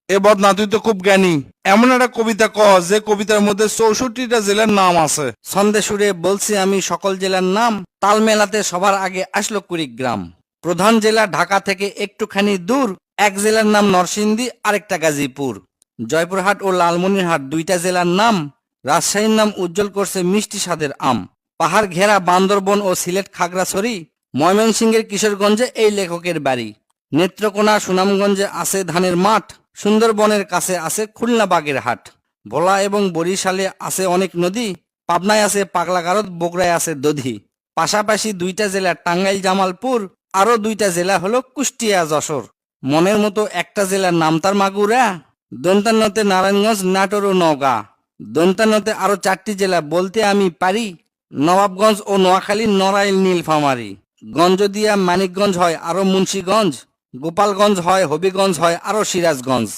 এ বদনা, তুই তো খুব জ্ঞানী। এমন একটা কবিতা ক যে কবিতার মধ্যে 64টা জেলার নাম আছে। ছন্দে সুরে বলছি আমি সকল জেলার নাম, তাল মেলাতে সবার আগে আসলো কুড়িগ্রাম। প্রধান জেলা ঢাকা থেকে একটুখানি দূর, এক জেলার নাম নরসিংদী, আরেকটা গাজীপুর। জয়পুরহাট ও লালমনিরহাট দুইটা জেলার নাম, রাজশাহীর নাম উজ্জ্বল করছে মিষ্টি স্বাদের আম। পাহাড় ঘেরা বান্দরবন ও সিলেট খাগড়াছড়ি, ময়মনসিংহের কিশোরগঞ্জে এই লেখকের বাড়ি। নেত্রকোনা সুনামগঞ্জে আছে ধানের মাঠ, সুন্দরবনের কাছে আছে খুলনা বাগেরহাট। ভোলা এবং বরিশালে আছে অনেক নদী, পাবনায় আছে পাগলাগারদ, বগুড়ায় আছে দধি। পাশাপাশি দুইটা জেলা টাঙ্গাইল জামালপুর, আরো দুইটা জেলা হলো কুষ্টিয়া যশোর। মনের মতো একটা জেলার নাম তার মাগুরা, দন্তান্নতে নারায়ণগঞ্জ, নাটোর ও নওগাঁ। দন্তান্নতে আরো 4টি জেলা বলতে আমি পারি, নবাবগঞ্জ ও নোয়াখালী, নড়াইল, নীলফামারী। গঞ্জদিয়া মানিকগঞ্জ হয় আরো মুন্সীগঞ্জ, গোপালগঞ্জ হয়, হবিগঞ্জ হয় আরো সিরাজগঞ্জ।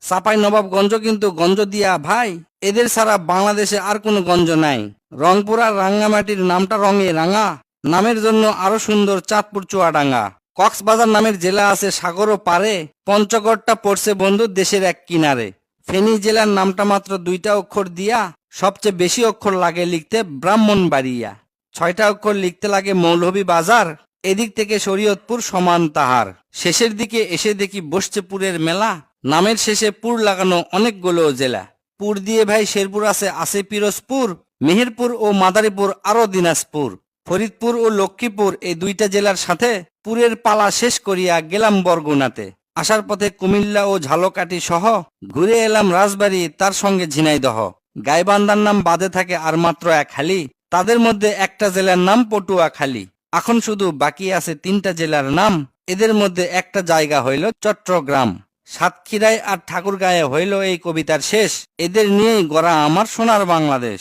চাপাই নবাবগঞ্জ কিন্তু গঞ্জ দিয়া ভাই, এদের ছাড়া বাংলাদেশে আর কোনো গঞ্জ নাই। রংপুর আর রাঙ্গামাটির নামটা রঙে রাঙা, নামের জন্য আরো সুন্দর চাঁদপুর চুয়াডাঙ্গা। কক্সবাজার নামের জেলা আছে সাগরও পারে, পঞ্চগড়টা পড়ছে বন্ধু দেশের এক কিনারে। ফেনী জেলার নামটা মাত্র 2টা অক্ষর দিয়া, সবচেয়ে বেশি অক্ষর লাগে লিখতে ব্রাহ্মণবাড়িয়া। 6টা অক্ষর লিখতে লাগে মৌলভী বাজার, এদিক থেকে শরীয়তপুর সমান তাহার। শেষের দিকে এসে দেখি বসছে পুরের মেলা, নামের শেষে পুর লাগানো অনেকগুলো জেলা। পুর দিয়ে ভাই শেরপুর আছে পিরোজপুর, মেহেরপুর ও মাদারীপুর আরো দিনাজপুর। ফরিদপুর ও লক্ষ্মীপুর এই দুইটা জেলার সাথে পুরের পালা শেষ করিয়া গেলাম বরগুনাতে। আসার পথে কুমিল্লা ও ঝালকাঠি সহ ঘুরে এলাম রাজবাড়ী, তার সঙ্গে ঝিনাইদহ। গাইবান্ধার নাম বাদে থাকে আর মাত্র এক হালি, তাদের মধ্যে একটা জেলার নাম পটুয়াখালী। এখন শুধু বাকি আছে 3টা জেলার নাম, এদের মধ্যে একটা জায়গা হইল চট্টগ্রাম। সাতক্ষীরায় আর ঠাকুরগাঁয়ে হইল এই কবিতার শেষ। এদের নিয়েই গড়া আমার সোনার বাংলাদেশ।